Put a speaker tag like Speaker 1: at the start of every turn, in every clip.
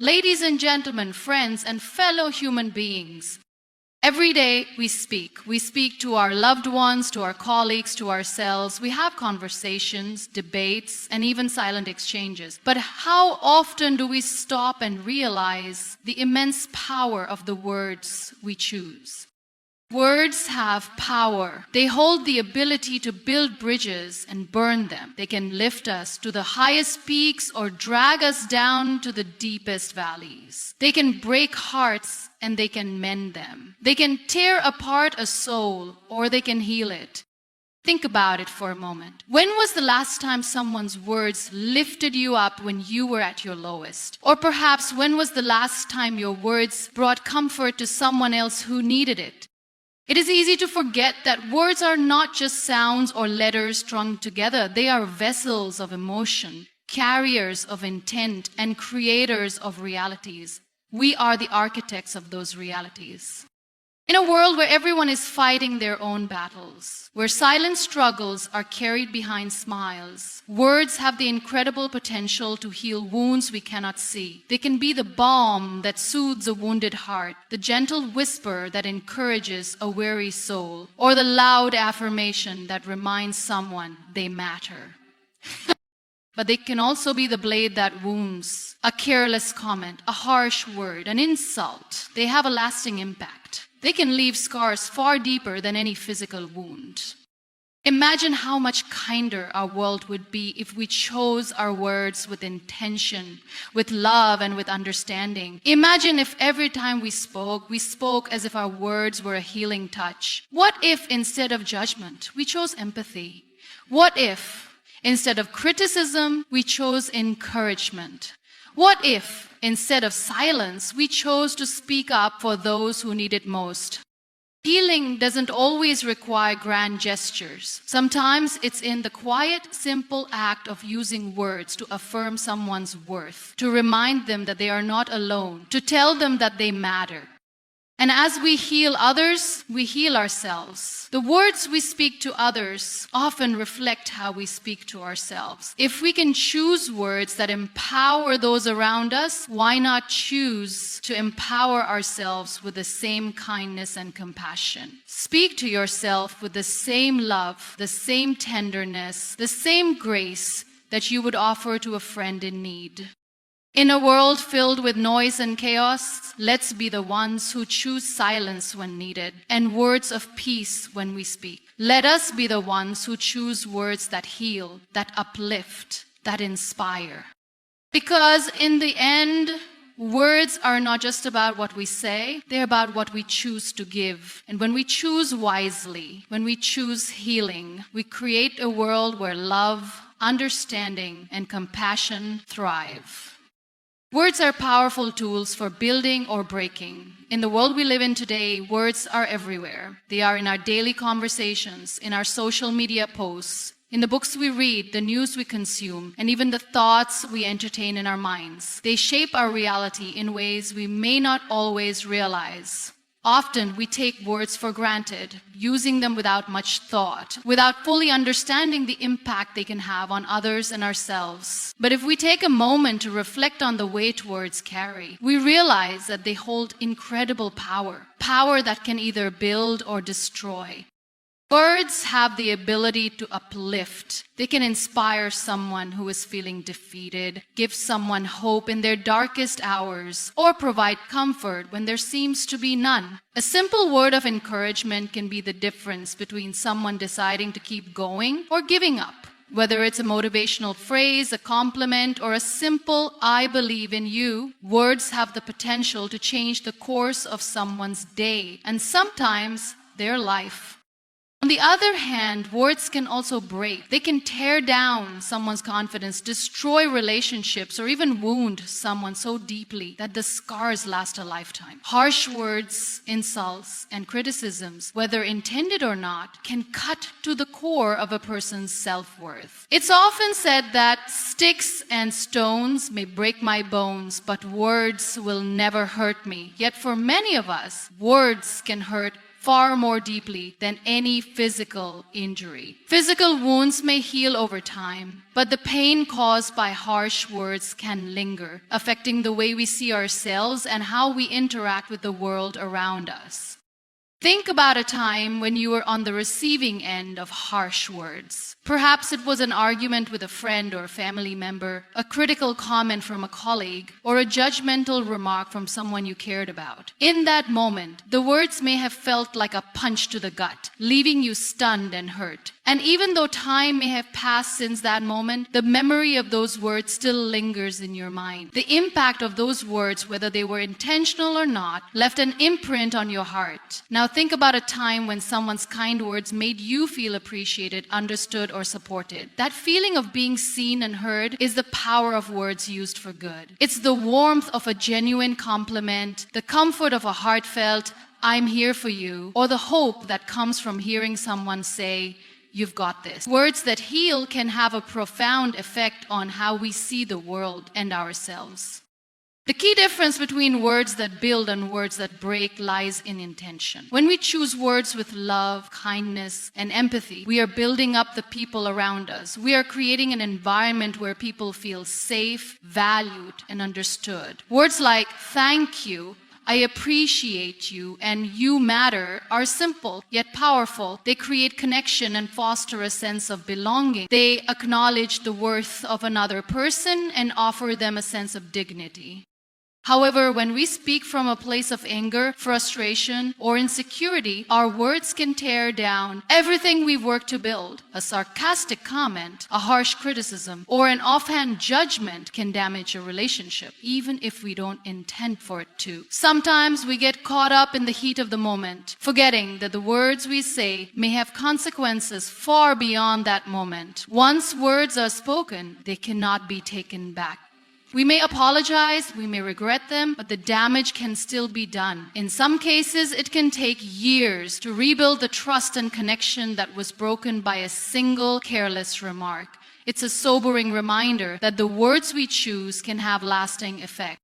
Speaker 1: Ladies and gentlemen, friends and fellow human beings, every day we speak. We speak to our loved ones, to our colleagues, to ourselves. We have conversations, debates, and even silent exchanges. But how often do we stop and realize the immense power of the words we choose? Words have power. They hold the ability to build bridges and burn them. They can lift us to the highest peaks or drag us down to the deepest valleys. They can break hearts and they can mend them. They can tear apart a soul or they can heal it. Think about it for a moment. When was the last time someone's words lifted you up when you were at your lowest? Or perhaps when was the last time your words brought comfort to someone else who needed it? It is easy to forget that words are not just sounds or letters strung together. They are vessels of emotion, carriers of intent, and creators of realities. We are the architects of those realities. In a world where everyone is fighting their own battles, where silent struggles are carried behind smiles, words have the incredible potential to heal wounds we cannot see. They can be the balm that soothes a wounded heart, the gentle whisper that encourages a weary soul, or the loud affirmation that reminds someone they matter. But they can also be the blade that wounds, a careless comment, a harsh word, an insult. They have a lasting impact. They can leave scars far deeper than any physical wound. Imagine how much kinder our world would be if we chose our words with intention, with love, and with understanding. Imagine if every time we spoke as if our words were a healing touch. What if instead of judgment, we chose empathy? What if instead of criticism, we chose encouragement? What if, instead of silence, we chose to speak up for those who need it most? Healing doesn't always require grand gestures. Sometimes it's in the quiet, simple act of using words to affirm someone's worth, to remind them that they are not alone, to tell them that they matter. And as we heal others, we heal ourselves. The words we speak to others often reflect how we speak to ourselves. If we can choose words that empower those around us, why not choose to empower ourselves with the same kindness and compassion? Speak to yourself with the same love, the same tenderness, the same grace that you would offer to a friend in need. In a world filled with noise and chaos, let's be the ones who choose silence when needed and words of peace when we speak. Let us be the ones who choose words that heal, that uplift, that inspire. Because in the end, words are not just about what we say, they're about what we choose to give. And when we choose wisely, when we choose healing, we create a world where love, understanding, and compassion thrive. Words are powerful tools for building or breaking. In the world we live in today, words are everywhere. They are in our daily conversations, in our social media posts, in the books we read, the news we consume, and even the thoughts we entertain in our minds. They shape our reality in ways we may not always realize. Often we take words for granted, using them without much thought, without fully understanding the impact they can have on others and ourselves. But if we take a moment to reflect on the weight words carry, we realize that they hold incredible power, power that can either build or destroy. Words have the ability to uplift. They can inspire someone who is feeling defeated, give someone hope in their darkest hours, or provide comfort when there seems to be none. A simple word of encouragement can be the difference between someone deciding to keep going or giving up. Whether it's a motivational phrase, a compliment, or a simple "I believe in you," words have the potential to change the course of someone's day and sometimes their life. On the other hand, words can also break. They can tear down someone's confidence, destroy relationships, or even wound someone so deeply that the scars last a lifetime. Harsh words, insults, and criticisms, whether intended or not, can cut to the core of a person's self-worth. It's often said that sticks and stones may break my bones, but words will never hurt me. Yet for many of us, words can hurt far more deeply than any physical injury. Physical wounds may heal over time, but the pain caused by harsh words can linger, affecting the way we see ourselves and how we interact with the world around us. Think about a time when you were on the receiving end of harsh words. Perhaps it was an argument with a friend or family member, a critical comment from a colleague, or a judgmental remark from someone you cared about. In that moment, the words may have felt like a punch to the gut, leaving you stunned and hurt. And even though time may have passed since that moment, the memory of those words still lingers in your mind. The impact of those words, whether they were intentional or not, left an imprint on your heart. Now think about a time when someone's kind words made you feel appreciated, understood, or supported. That feeling of being seen and heard is the power of words used for good. It's the warmth of a genuine compliment, the comfort of a heartfelt, "I'm here for you," or the hope that comes from hearing someone say, "You've got this." Words that heal can have a profound effect on how we see the world and ourselves. The key difference between words that build and words that break lies in intention. When we choose words with love, kindness, and empathy, we are building up the people around us. We are creating an environment where people feel safe, valued, and understood. Words like "thank you," "I appreciate you," and "you matter" are simple yet powerful. They create connection and foster a sense of belonging. They acknowledge the worth of another person and offer them a sense of dignity. However, when we speak from a place of anger, frustration, or insecurity, our words can tear down everything we've worked to build. A sarcastic comment, a harsh criticism, or an offhand judgment can damage a relationship, even if we don't intend for it to. Sometimes we get caught up in the heat of the moment, forgetting that the words we say may have consequences far beyond that moment. Once words are spoken, they cannot be taken back. We may apologize, we may regret them, but the damage can still be done. In some cases, it can take years to rebuild the trust and connection that was broken by a single careless remark. It's a sobering reminder that the words we choose can have lasting effect.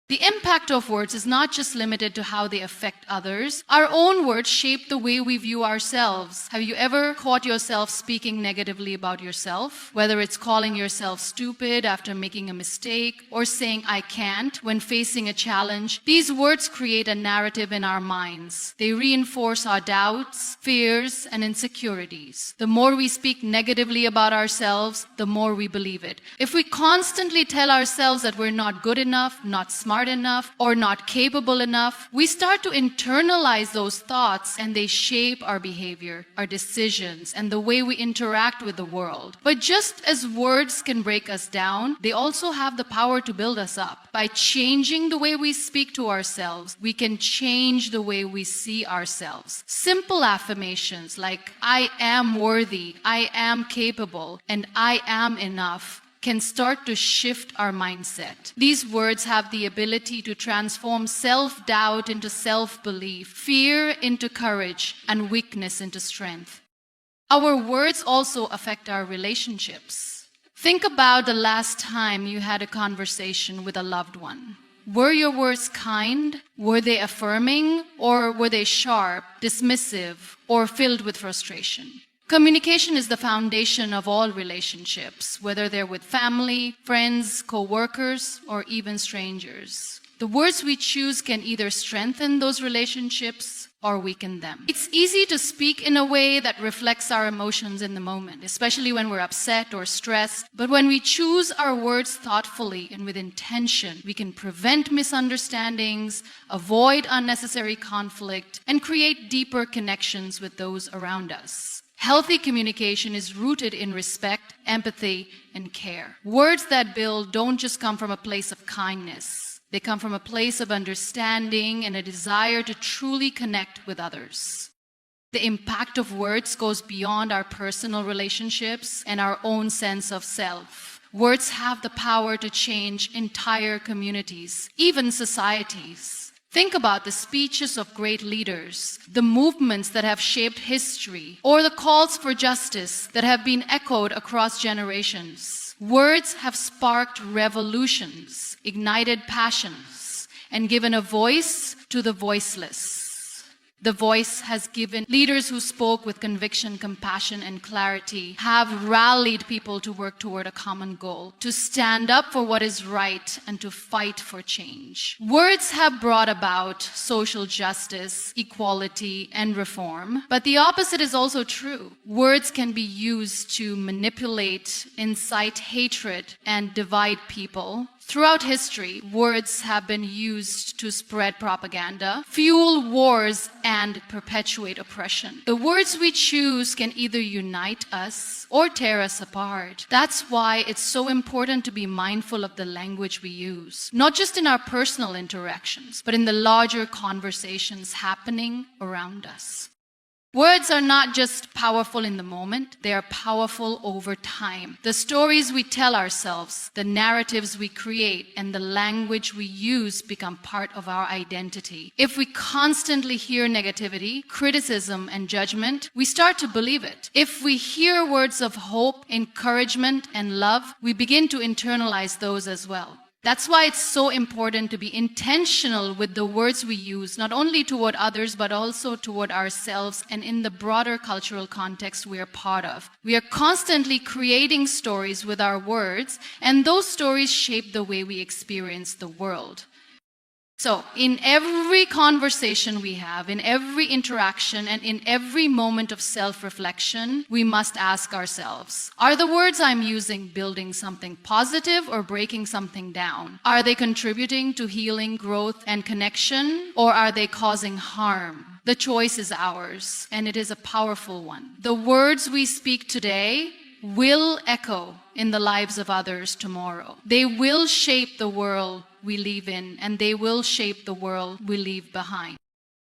Speaker 1: The impact of words is not just limited to how they affect others. Our own words shape the way we view ourselves. Have you ever caught yourself speaking negatively about yourself? Whether it's calling yourself stupid after making a mistake or saying "I can't" when facing a challenge, these words create a narrative in our minds. They reinforce our doubts, fears, and insecurities. The more we speak negatively about ourselves, the more we believe it. If we constantly tell ourselves that we're not good enough, not smart enough, or not capable enough, we start to internalize those thoughts, and they shape our behavior, our decisions, and the way we interact with the world. But just as words can break us down, they also have the power to build us up. By changing the way we speak to ourselves, we can change the way we see ourselves. Simple affirmations like "I am worthy," "I am capable," and "I am enough" can start to shift our mindset. These words have the ability to transform self-doubt into self-belief, fear into courage, and weakness into strength. Our words also affect our relationships. Think about the last time you had a conversation with a loved one. Were your words kind? Were they affirming? Or were they sharp, dismissive, or filled with frustration? Communication is the foundation of all relationships, whether they're with family, friends, co-workers, or even strangers. The words we choose can either strengthen those relationships or weaken them. It's easy to speak in a way that reflects our emotions in the moment, especially when we're upset or stressed. But when we choose our words thoughtfully and with intention, we can prevent misunderstandings, avoid unnecessary conflict, and create deeper connections with those around us. Healthy communication is rooted in respect, empathy, and care. Words that build don't just come from a place of kindness. They come from a place of understanding and a desire to truly connect with others. The impact of words goes beyond our personal relationships and our own sense of self. Words have the power to change entire communities, even societies. Think about the speeches of great leaders, the movements that have shaped history, or the calls for justice that have been echoed across generations. Words have sparked revolutions, ignited passions, and given a voice to the voiceless. The voice has given leaders who spoke with conviction, compassion, and clarity, have rallied people to work toward a common goal, to stand up for what is right and to fight for change. Words have brought about social justice, equality, and reform, but the opposite is also true. Words can be used to manipulate, incite hatred, and divide people. Throughout history, words have been used to spread propaganda, fuel wars, and perpetuate oppression. The words we choose can either unite us or tear us apart. That's why it's so important to be mindful of the language we use, not just in our personal interactions, but in the larger conversations happening around us. Words are not just powerful in the moment, they are powerful over time. The stories we tell ourselves, the narratives we create, and the language we use become part of our identity. If we constantly hear negativity, criticism, and judgment, we start to believe it. If we hear words of hope, encouragement, and love, we begin to internalize those as well. That's why it's so important to be intentional with the words we use, not only toward others, but also toward ourselves and in the broader cultural context we are part of. We are constantly creating stories with our words, and those stories shape the way we experience the world. So, in every conversation we have, in every interaction, and in every moment of self-reflection, we must ask ourselves, are the words I'm using building something positive or breaking something down? Are they contributing to healing, growth, and connection, or are they causing harm? The choice is ours, and it is a powerful one. The words we speak today will echo in the lives of others tomorrow. They will shape the world we live in, and they will shape the world we leave behind.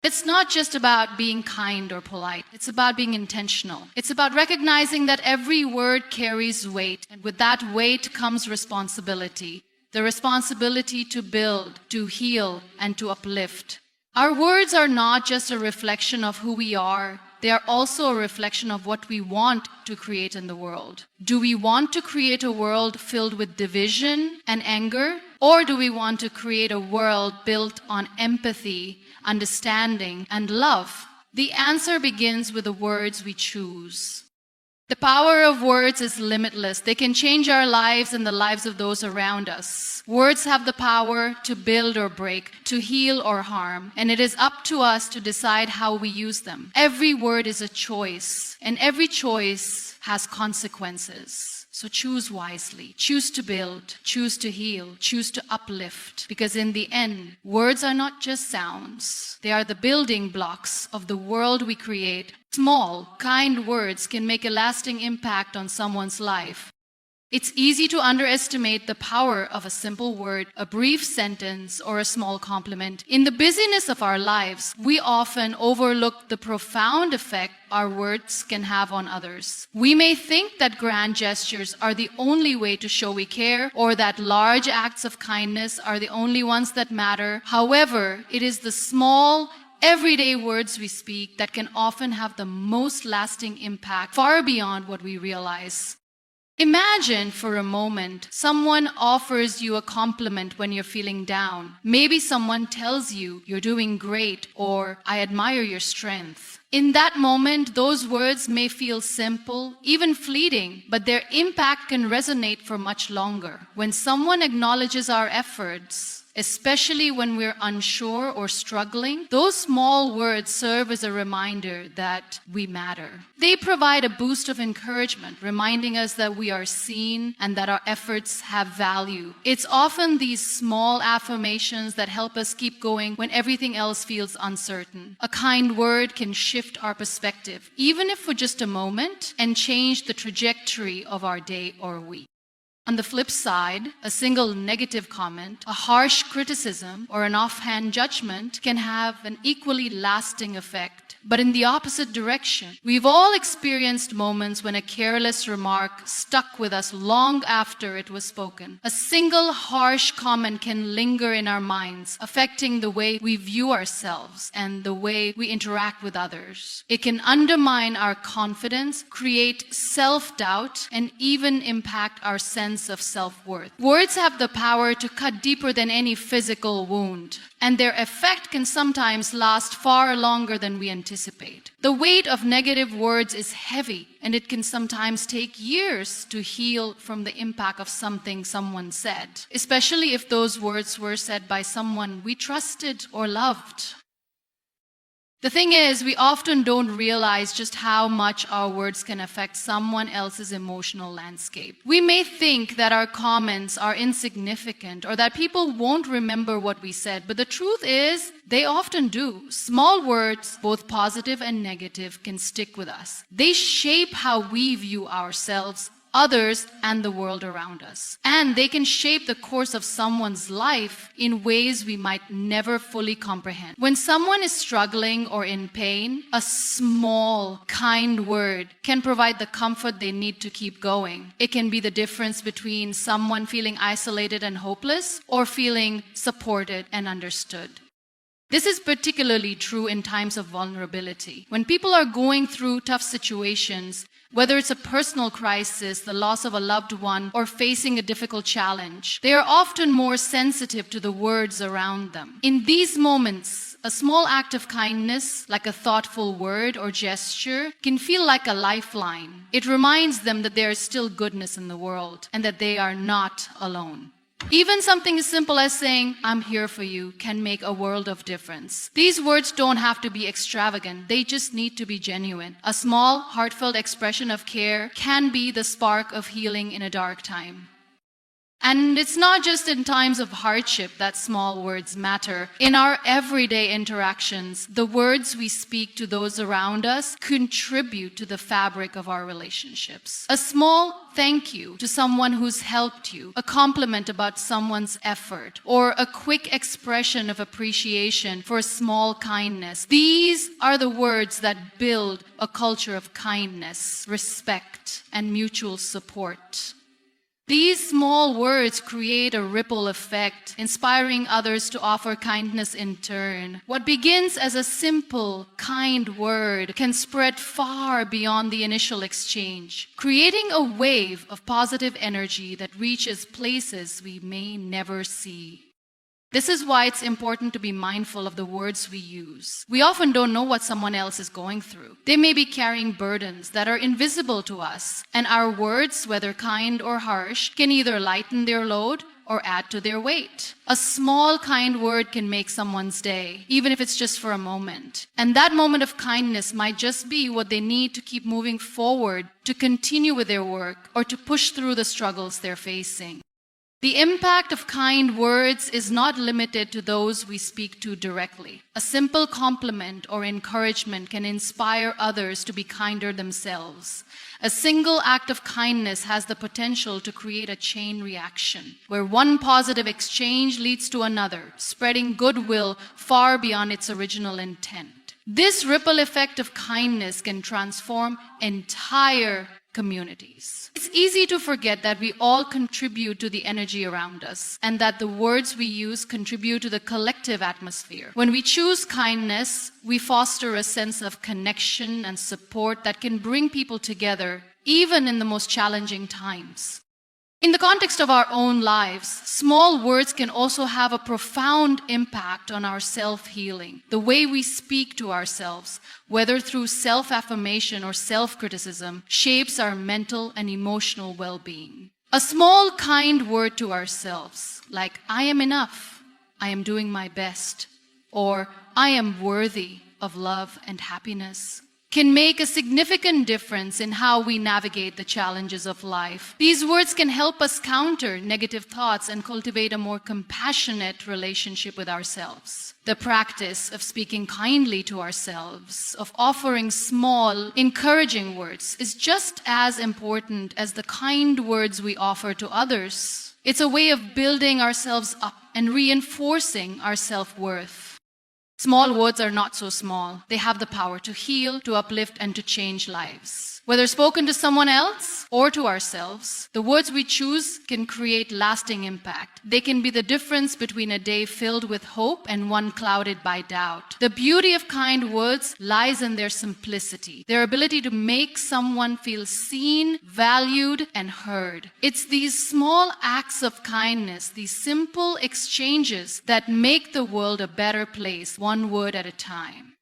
Speaker 1: It's not just about being kind or polite. It's about being intentional. It's about recognizing that every word carries weight, and with that weight comes responsibility. The responsibility to build, to heal, and to uplift. Our words are not just a reflection of who we are, they are also a reflection of what we want to create in the world. Do we want to create a world filled with division and anger? Or do we want to create a world built on empathy, understanding, and love? The answer begins with the words we choose. The power of words is limitless. They can change our lives and the lives of those around us. Words have the power to build or break, to heal or harm, and it is up to us to decide how we use them. Every word is a choice, and every choice has consequences. So choose wisely. Choose to build, choose to heal, choose to uplift. Because in the end, words are not just sounds. They are the building blocks of the world we create. Small, kind words can make a lasting impact on someone's life. It's easy to underestimate the power of a simple word, a brief sentence, or a small compliment. In the busyness of our lives, we often overlook the profound effect our words can have on others. We may think that grand gestures are the only way to show we care, or that large acts of kindness are the only ones that matter. However, it is the small, everyday words we speak that can often have the most lasting impact, far beyond what we realize. Imagine for a moment someone offers you a compliment when you're feeling down. Maybe someone tells you you're doing great or I admire your strength. In that moment, those words may feel simple, even fleeting, but their impact can resonate for much longer. When someone acknowledges our efforts, especially when we're unsure or struggling, those small words serve as a reminder that we matter. They provide a boost of encouragement, reminding us that we are seen and that our efforts have value. It's often these small affirmations that help us keep going when everything else feels uncertain. A kind word can shift our perspective, even if for just a moment, and change the trajectory of our day or week. On the flip side, a single negative comment, a harsh criticism, or an offhand judgment can have an equally lasting effect. But in the opposite direction, we've all experienced moments when a careless remark stuck with us long after it was spoken. A single harsh comment can linger in our minds, affecting the way we view ourselves and the way we interact with others. It can undermine our confidence, create self-doubt, and even impact our sense sense of self-worth. Words have the power to cut deeper than any physical wound, and their effect can sometimes last far longer than we anticipate. The weight of negative words is heavy, and it can sometimes take years to heal from the impact of something someone said, especially if those words were said by someone we trusted or loved. The thing is, we often don't realize just how much our words can affect someone else's emotional landscape. We may think that our comments are insignificant or that people won't remember what we said, but the truth is, they often do. Small words, both positive and negative, can stick with us. They shape how we view ourselves, others, and the world around us. And they can shape the course of someone's life in ways we might never fully comprehend. When someone is struggling or in pain, a small, kind word can provide the comfort they need to keep going. It can be the difference between someone feeling isolated and hopeless or feeling supported and understood. This is particularly true in times of vulnerability. When people are going through tough situations, whether it's a personal crisis, the loss of a loved one, or facing a difficult challenge, they are often more sensitive to the words around them. In these moments, a small act of kindness, like a thoughtful word or gesture, can feel like a lifeline. It reminds them that there is still goodness in the world and that they are not alone. Even something as simple as saying, "I'm here for you," can make a world of difference. These words don't have to be extravagant. They just need to be genuine. A small, heartfelt expression of care can be the spark of healing in a dark time. And it's not just in times of hardship that small words matter. In our everyday interactions, the words we speak to those around us contribute to the fabric of our relationships. A small thank you to someone who's helped you, a compliment about someone's effort, or a quick expression of appreciation for a small kindness. These are the words that build a culture of kindness, respect, and mutual support. These small words create a ripple effect, inspiring others to offer kindness in turn. What begins as a simple, kind word can spread far beyond the initial exchange, creating a wave of positive energy that reaches places we may never see. This is why it's important to be mindful of the words we use. We often don't know what someone else is going through. They may be carrying burdens that are invisible to us, and our words, whether kind or harsh, can either lighten their load or add to their weight. A small, kind word can make someone's day, even if it's just for a moment. And that moment of kindness might just be what they need to keep moving forward, to continue with their work, or to push through the struggles they're facing. The impact of kind words is not limited to those we speak to directly. A simple compliment or encouragement can inspire others to be kinder themselves. A single act of kindness has the potential to create a chain reaction, where one positive exchange leads to another, spreading goodwill far beyond its original intent. This ripple effect of kindness can transform entire communities. It's easy to forget that we all contribute to the energy around us and that the words we use contribute to the collective atmosphere. When we choose kindness, we foster a sense of connection and support that can bring people together, even in the most challenging times. In the context of our own lives, small words can also have a profound impact on our self-healing. The way we speak to ourselves, whether through self-affirmation or self-criticism, shapes our mental and emotional well-being. A small, kind word to ourselves, like, "I am enough," "I am doing my best," or "I am worthy of love and happiness," can make a significant difference in how we navigate the challenges of life. These words can help us counter negative thoughts and cultivate a more compassionate relationship with ourselves. The practice of speaking kindly to ourselves, of offering small, encouraging words, is just as important as the kind words we offer to others. It's a way of building ourselves up and reinforcing our self-worth. Small words are not so small. They have the power to heal, to uplift, and to change lives. Whether spoken to someone else or to ourselves, the words we choose can create lasting impact. They can be the difference between a day filled with hope and one clouded by doubt. The beauty of kind words lies in their simplicity, their ability to make someone feel seen, valued, and heard. It's these small acts of kindness, these simple exchanges that make the world a better place, one word at a time.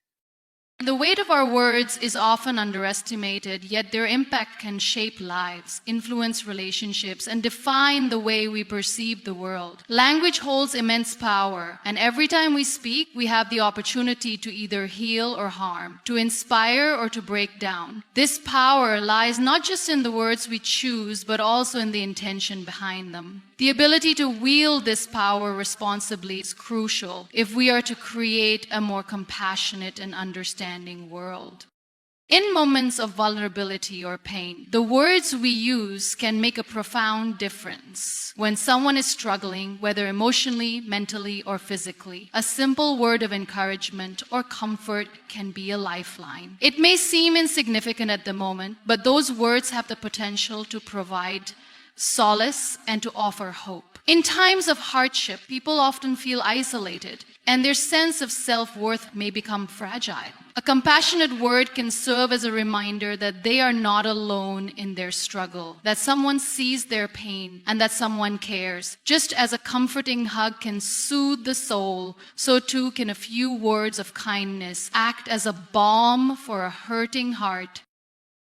Speaker 1: The weight of our words is often underestimated, yet their impact can shape lives, influence relationships, and define the way we perceive the world. Language holds immense power, and every time we speak, we have the opportunity to either heal or harm, to inspire or to break down. This power lies not just in the words we choose, but also in the intention behind them. The ability to wield this power responsibly is crucial if we are to create a more compassionate and understanding world. In moments of vulnerability or pain, the words we use can make a profound difference. When someone is struggling, whether emotionally, mentally, or physically, a simple word of encouragement or comfort can be a lifeline. It may seem insignificant at the moment, but those words have the potential to provide solace and to offer hope. In times of hardship, people often feel isolated, and their sense of self-worth may become fragile. A compassionate word can serve as a reminder that they are not alone in their struggle, that someone sees their pain, and that someone cares. Just as a comforting hug can soothe the soul, so too can a few words of kindness act as a balm for a hurting heart.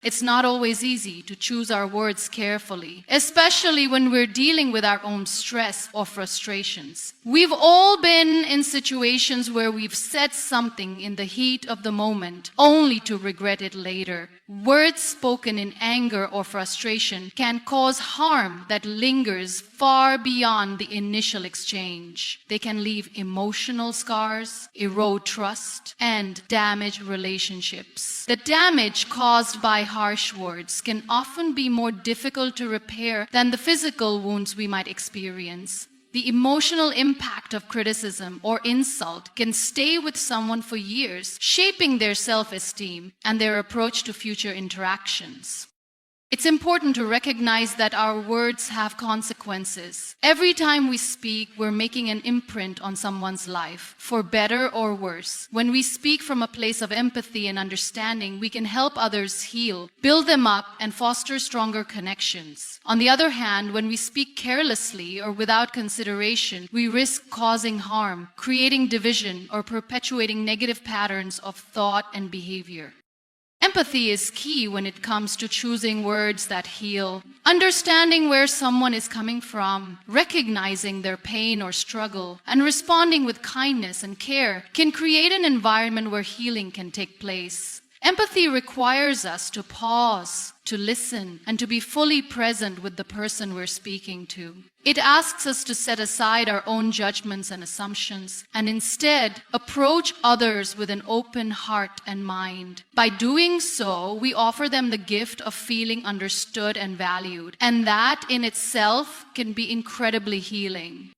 Speaker 1: It's not always easy to choose our words carefully, especially when we're dealing with our own stress or frustrations. We've all been in situations where we've said something in the heat of the moment, only to regret it later. Words spoken in anger or frustration can cause harm that lingers far beyond the initial exchange. They can leave emotional scars, erode trust, and damage relationships. The damage caused by harsh words can often be more difficult to repair than the physical wounds we might experience. The emotional impact of criticism or insult can stay with someone for years, shaping their self-esteem and their approach to future interactions. It's important to recognize that our words have consequences. Every time we speak, we're making an imprint on someone's life, for better or worse. When we speak from a place of empathy and understanding, we can help others heal, build them up, and foster stronger connections. On the other hand, when we speak carelessly or without consideration, we risk causing harm, creating division, or perpetuating negative patterns of thought and behavior. Empathy is key when it comes to choosing words that heal. Understanding where someone is coming from, recognizing their pain or struggle, and responding with kindness and care can create an environment where healing can take place. Empathy requires us to pause, to listen, and to be fully present with the person we're speaking to. It asks us to set aside our own judgments and assumptions and instead approach others with an open heart and mind. By doing so, we offer them the gift of feeling understood and valued, and that in itself can be incredibly healing.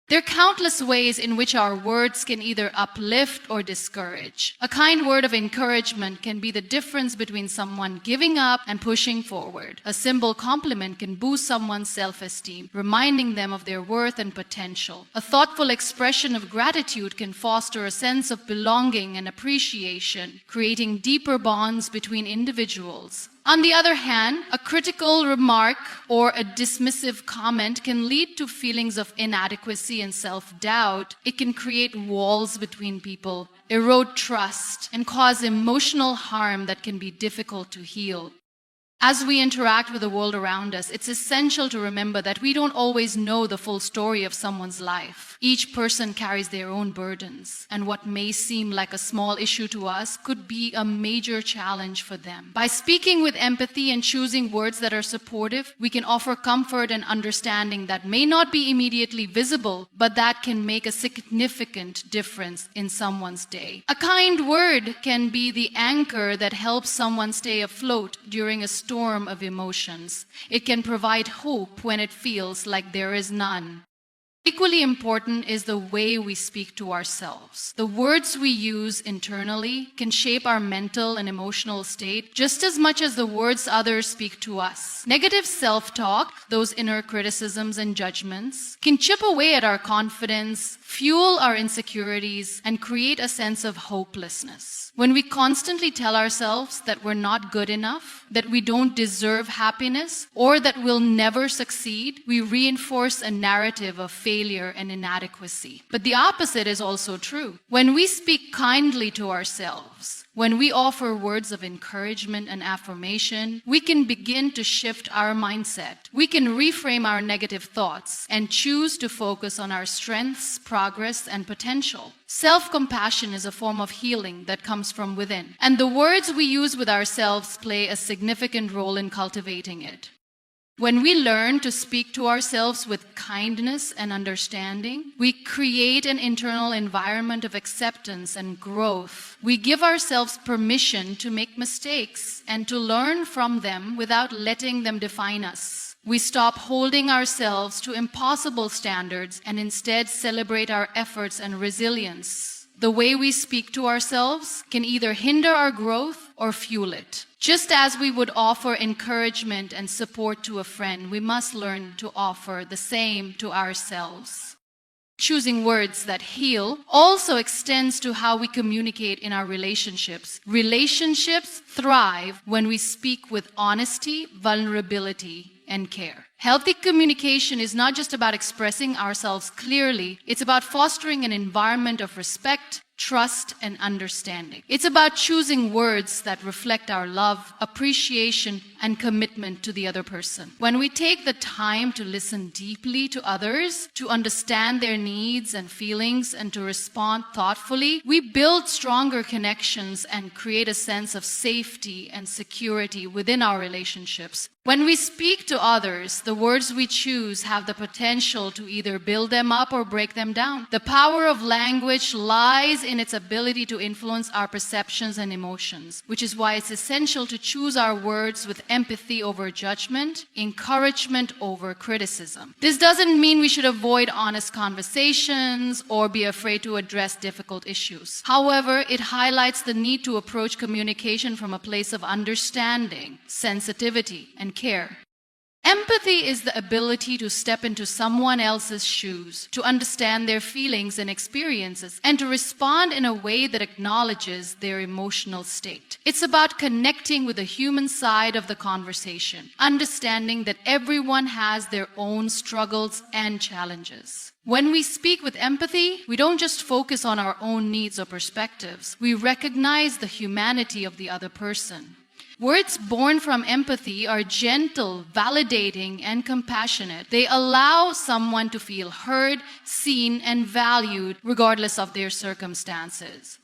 Speaker 1: There are countless ways in which our words can either uplift or discourage. A kind word of encouragement can be the difference between someone giving up and pushing forward. A simple compliment can boost someone's self-esteem, reminding them of their worth and potential. A thoughtful expression of gratitude can foster a sense of belonging and appreciation, creating deeper bonds between individuals. On the other hand, a critical remark or a dismissive comment can lead to feelings of inadequacy and self-doubt. It can create walls between people, erode trust, and cause emotional harm that can be difficult to heal. As we interact with the world around us, it's essential to remember that we don't always know the full story of someone's life. Each person carries their own burdens, and what may seem like a small issue to us could be a major challenge for them. By speaking with empathy and choosing words that are supportive, we can offer comfort and understanding that may not be immediately visible, but that can make a significant difference in someone's day. A kind word can be the anchor that helps someone stay afloat during a storm of emotions. It can provide hope when it feels like there is none. Equally important is the way we speak to ourselves. The words we use internally can shape our mental and emotional state just as much as the words others speak to us. Negative self-talk, those inner criticisms and judgments, can chip away at our confidence, fuel our insecurities, and create a sense of hopelessness. When we constantly tell ourselves that we're not good enough, that we don't deserve happiness, or that we'll never succeed, we reinforce a narrative of failure and inadequacy. But the opposite is also true. When we speak kindly to ourselves, when we offer words of encouragement and affirmation, we can begin to shift our mindset. We can reframe our negative thoughts and choose to focus on our strengths, progress, and potential. Self-compassion is a form of healing that comes from within, and the words we use with ourselves play a significant role in cultivating it. When we learn to speak to ourselves with kindness and understanding, we create an internal environment of acceptance and growth. We give ourselves permission to make mistakes and to learn from them without letting them define us. We stop holding ourselves to impossible standards and instead celebrate our efforts and resilience. The way we speak to ourselves can either hinder our growth or fuel it. Just as we would offer encouragement and support to a friend, we must learn to offer the same to ourselves. Choosing words that heal also extends to how we communicate in our relationships. Relationships thrive when we speak with honesty, vulnerability, and care. Healthy communication is not just about expressing ourselves clearly, it's about fostering an environment of respect, trust, and understanding. It's about choosing words that reflect our love, appreciation, and commitment to the other person. When we take the time to listen deeply to others, to understand their needs and feelings, and to respond thoughtfully, we build stronger connections and create a sense of safety and security within our relationships. When we speak to others, the words we choose have the potential to either build them up or break them down. The power of language lies in its ability to influence our perceptions and emotions, which is why it's essential to choose our words with empathy over judgment, encouragement over criticism. This doesn't mean we should avoid honest conversations or be afraid to address difficult issues. However, it highlights the need to approach communication from a place of understanding, sensitivity, and care. Empathy is the ability to step into someone else's shoes, to understand their feelings and experiences, and to respond in a way that acknowledges their emotional state. It's about connecting with the human side of the conversation, understanding that everyone has their own struggles and challenges. When we speak with empathy, we don't just focus on our own needs or perspectives. We recognize the humanity of the other person. Words born from empathy are gentle, validating, and compassionate. They allow someone to feel heard, seen, and valued regardless of their circumstances.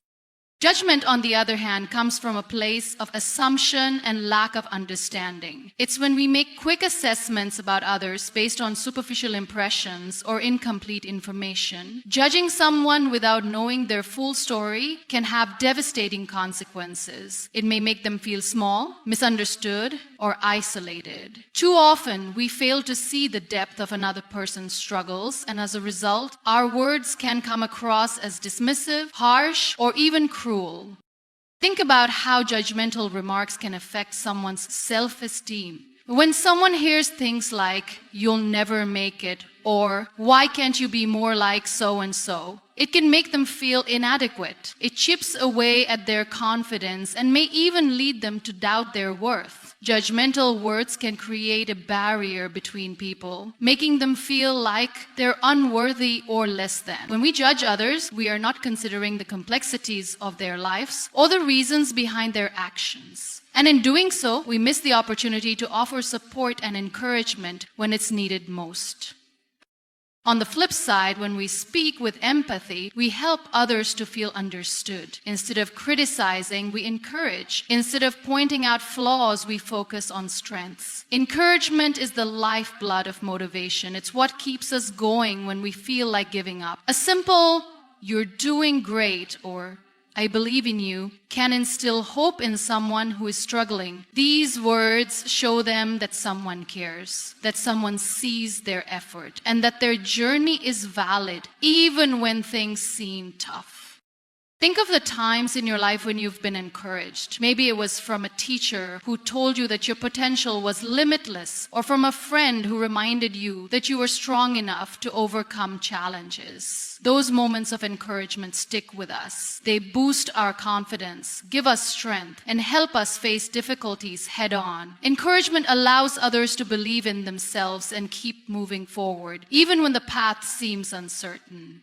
Speaker 1: Judgment, on the other hand, comes from a place of assumption and lack of understanding. It's when we make quick assessments about others based on superficial impressions or incomplete information. Judging someone without knowing their full story can have devastating consequences. It may make them feel small, misunderstood, or isolated. Too often, we fail to see the depth of another person's struggles, and as a result, our words can come across as dismissive, harsh, or even cruel. Think about how judgmental remarks can affect someone's self-esteem. When someone hears things like, "You'll never make it," or "Why can't you be more like so-and-so?" it can make them feel inadequate. It chips away at their confidence and may even lead them to doubt their worth. Judgmental words can create a barrier between people, making them feel like they're unworthy or less than. When we judge others, we are not considering the complexities of their lives or the reasons behind their actions. And in doing so, we miss the opportunity to offer support and encouragement when it's needed most. On the flip side, when we speak with empathy, we help others to feel understood. Instead of criticizing, we encourage. Instead of pointing out flaws, we focus on strengths. Encouragement is the lifeblood of motivation. It's what keeps us going when we feel like giving up. A simple, "You're doing great," or I believe in you can instill hope in someone who is struggling. These words show them that someone cares, that someone sees their effort, and that their journey is valid even when things seem tough. Think of the times in your life when you've been encouraged. Maybe it was from a teacher who told you that your potential was limitless, or from a friend who reminded you that you were strong enough to overcome challenges. Those moments of encouragement stick with us. They boost our confidence, give us strength, and help us face difficulties head on. Encouragement allows others to believe in themselves and keep moving forward, even when the path seems uncertain.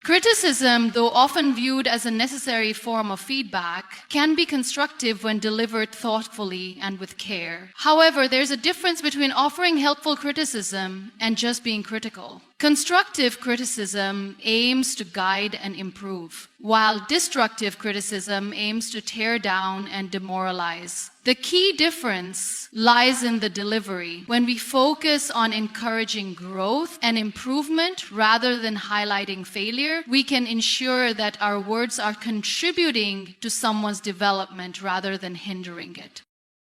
Speaker 1: Criticism, though often viewed as a necessary form of feedback, can be constructive when delivered thoughtfully and with care. However, there's a difference between offering helpful criticism and just being critical. Constructive criticism aims to guide and improve, while destructive criticism aims to tear down and demoralize. The key difference lies in the delivery. When we focus on encouraging growth and improvement rather than highlighting failure, we can ensure that our words are contributing to someone's development rather than hindering it.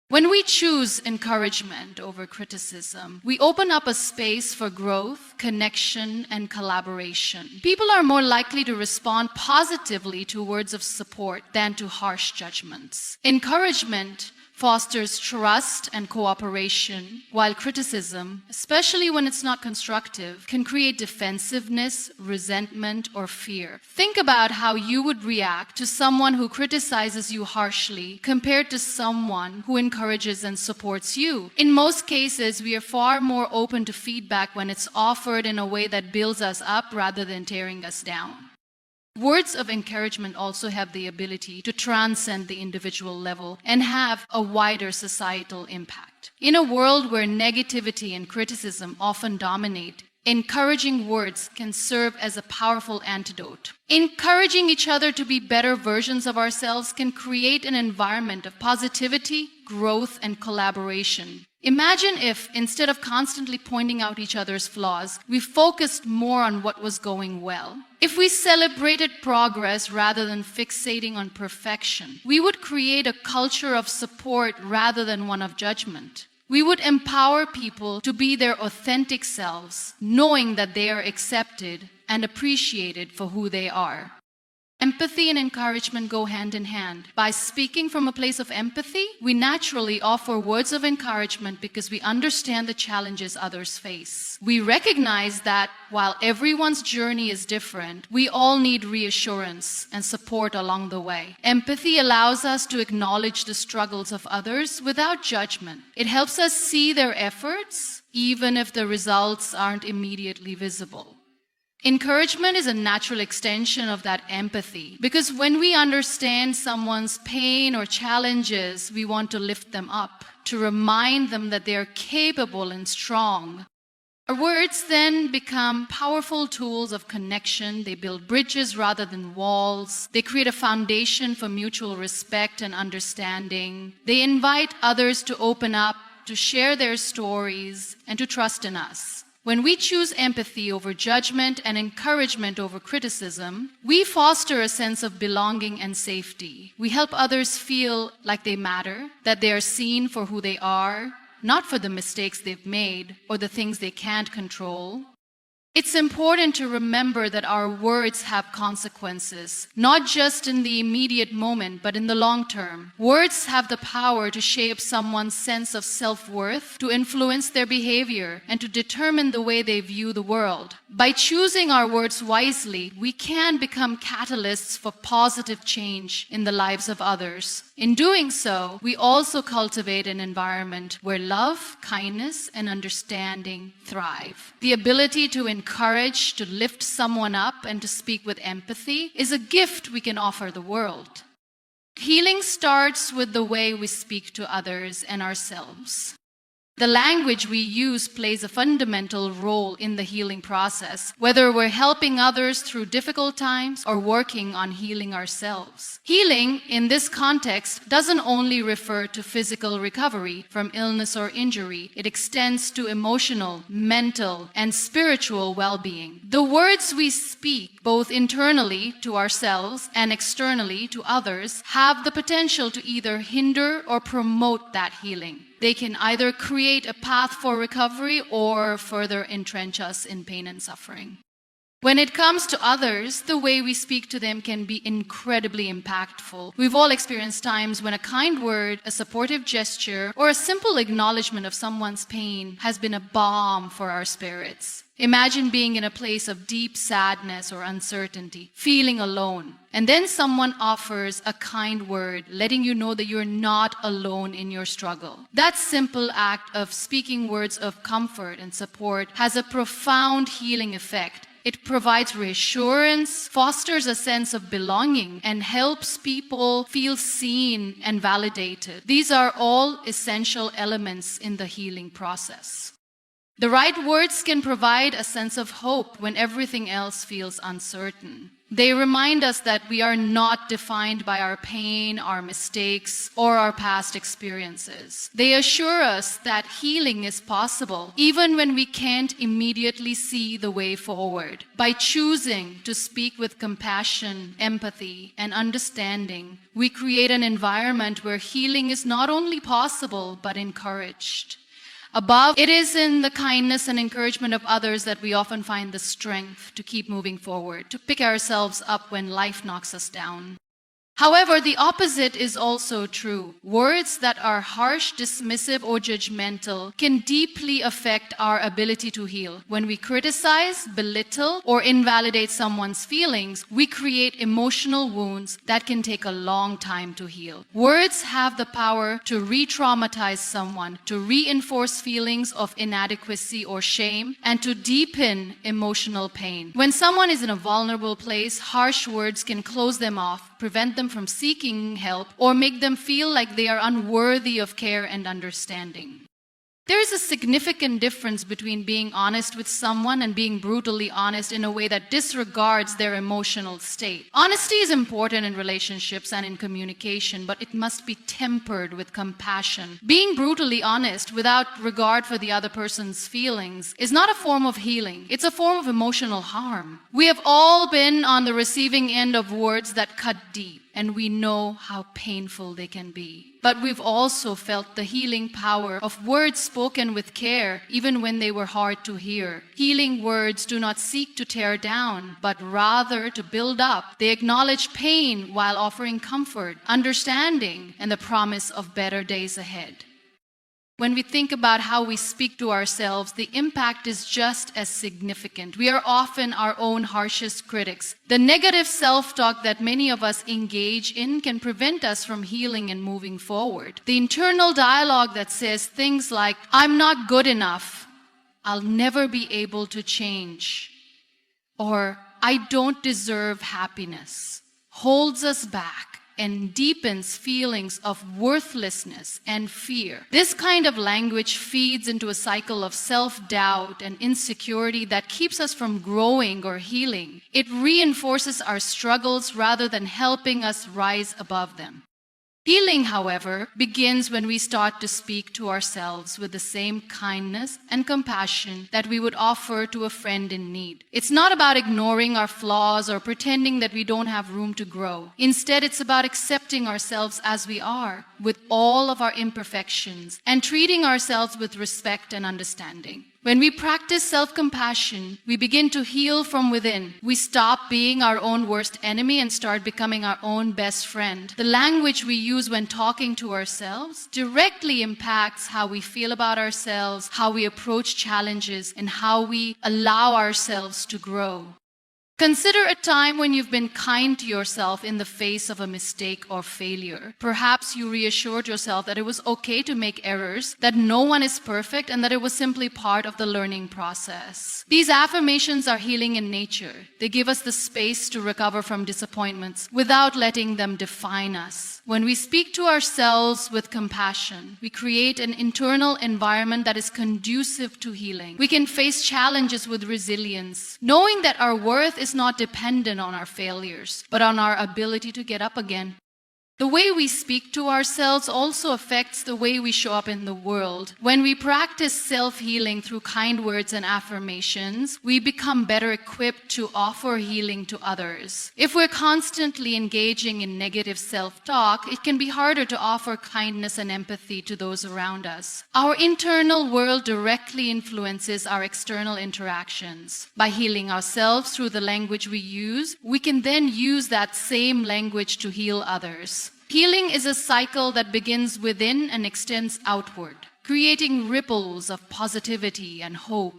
Speaker 1: When we choose encouragement over criticism, we open up a space for growth, connection, and collaboration. People are more likely to respond positively to words of support than to harsh judgments. Encouragement fosters trust and cooperation, while criticism, especially when it's not constructive, can create defensiveness, resentment, or fear. Think about how you would react to someone who criticizes you harshly compared to someone who encourages and supports you. In most cases, we are far more open to feedback when it's offered in a way that builds us up rather than tearing us down. Words of encouragement also have the ability to transcend the individual level and have a wider societal impact. In a world where negativity and criticism often dominate, encouraging words can serve as a powerful antidote. Encouraging each other to be better versions of ourselves can create an environment of positivity, growth, and collaboration. Imagine if, instead of constantly pointing out each other's flaws, we focused more on what was going well. If we celebrated progress rather than fixating on perfection, we would create a culture of support rather than one of judgment. We would empower people to be their authentic selves, knowing that they are accepted and appreciated for who they are. Empathy and encouragement go hand in hand. By speaking from a place of empathy, we naturally offer words of encouragement because we understand the challenges others face. We recognize that while everyone's journey is different, we all need reassurance and support along the way. Empathy allows us to acknowledge the struggles of others without judgment. It helps us see their efforts, even if the results aren't immediately visible. Encouragement is a natural extension of that empathy, because when we understand someone's pain or challenges, we want to lift them up, to remind them that they are capable and strong. Our words then become powerful tools of connection. They build bridges rather than walls. They create a foundation for mutual respect and understanding. They invite others to open up, to share their stories, and to trust in us. When we choose empathy over judgment and encouragement over criticism, we foster a sense of belonging and safety. We help others feel like they matter, that they are seen for who they are, not for the mistakes they've made or the things they can't control. It's important to remember that our words have consequences, not just in the immediate moment, but in the long term. Words have the power to shape someone's sense of self-worth, to influence their behavior, and to determine the way they view the world. By choosing our words wisely, we can become catalysts for positive change in the lives of others. In doing so, we also cultivate an environment where love, kindness, and understanding thrive. The ability to encourage, to lift someone up, and to speak with empathy is a gift we can offer the world. Healing starts with the way we speak to others and ourselves. The language we use plays a fundamental role in the healing process, whether we're helping others through difficult times or working on healing ourselves. Healing, in this context, doesn't only refer to physical recovery from illness or injury. It extends to emotional, mental, and spiritual well-being. The words we speak, both internally to ourselves and externally to others, have the potential to either hinder or promote that healing. They can either create a path for recovery or further entrench us in pain and suffering. When it comes to others, the way we speak to them can be incredibly impactful. We've all experienced times when a kind word, a supportive gesture, or a simple acknowledgement of someone's pain has been a balm for our spirits. Imagine being in a place of deep sadness or uncertainty, feeling alone, and then someone offers a kind word, letting you know that you're not alone in your struggle. That simple act of speaking words of comfort and support has a profound healing effect. It provides reassurance, fosters a sense of belonging, and helps people feel seen and validated. These are all essential elements in the healing process. The right words can provide a sense of hope when everything else feels uncertain. They remind us that we are not defined by our pain, our mistakes, or our past experiences. They assure us that healing is possible, even when we can't immediately see the way forward. By choosing to speak with compassion, empathy, and understanding, we create an environment where healing is not only possible, but encouraged. Above, it is in the kindness and encouragement of others that we often find the strength to keep moving forward, to pick ourselves up when life knocks us down. However, the opposite is also true. Words that are harsh, dismissive, or judgmental can deeply affect our ability to heal. When we criticize, belittle, or invalidate someone's feelings, we create emotional wounds that can take a long time to heal. Words have the power to re-traumatize someone, to reinforce feelings of inadequacy or shame, and to deepen emotional pain. When someone is in a vulnerable place, harsh words can close them off, prevent them from seeking help, or make them feel like they are unworthy of care and understanding. There is a significant difference between being honest with someone and being brutally honest in a way that disregards their emotional state. Honesty is important in relationships and in communication, but it must be tempered with compassion. Being brutally honest without regard for the other person's feelings is not a form of healing. It's a form of emotional harm. We have all been on the receiving end of words that cut deep, and we know how painful they can be. But we've also felt the healing power of words spoken with care, even when they were hard to hear. Healing words do not seek to tear down, but rather to build up. They acknowledge pain while offering comfort, understanding, and the promise of better days ahead. When we think about how we speak to ourselves, the impact is just as significant. We are often our own harshest critics. The negative self-talk that many of us engage in can prevent us from healing and moving forward. The internal dialogue that says things like, "I'm not good enough," "I'll never be able to change," or "I don't deserve happiness," holds us back and deepens feelings of worthlessness and fear. This kind of language feeds into a cycle of self-doubt and insecurity that keeps us from growing or healing. It reinforces our struggles rather than helping us rise above them. Healing, however, begins when we start to speak to ourselves with the same kindness and compassion that we would offer to a friend in need. It's not about ignoring our flaws or pretending that we don't have room to grow. Instead, it's about accepting ourselves as we are, with all of our imperfections, and treating ourselves with respect and understanding. When we practice self-compassion, we begin to heal from within. We stop being our own worst enemy and start becoming our own best friend. The language we use when talking to ourselves directly impacts how we feel about ourselves, how we approach challenges, and how we allow ourselves to grow. Consider a time when you've been kind to yourself in the face of a mistake or failure. Perhaps you reassured yourself that it was okay to make errors, that no one is perfect, and that it was simply part of the learning process. These affirmations are healing in nature. They give us the space to recover from disappointments without letting them define us. When we speak to ourselves with compassion, we create an internal environment that is conducive to healing. We can face challenges with resilience, knowing that our worth is not dependent on our failures, but on our ability to get up again. The way we speak to ourselves also affects the way we show up in the world. When we practice self-healing through kind words and affirmations, we become better equipped to offer healing to others. If we're constantly engaging in negative self-talk, it can be harder to offer kindness and empathy to those around us. Our internal world directly influences our external interactions. By healing ourselves through the language we use, we can then use that same language to heal others. Healing is a cycle that begins within and extends outward, creating ripples of positivity and hope.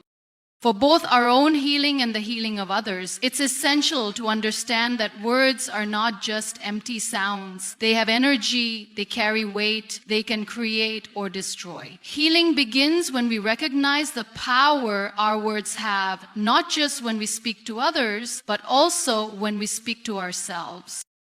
Speaker 1: For both our own healing and the healing of others, it's essential to understand that words are not just empty sounds. They have energy, they carry weight, they can create or destroy. Healing begins when we recognize the power our words have, not just when we speak to others, but also when we speak to ourselves.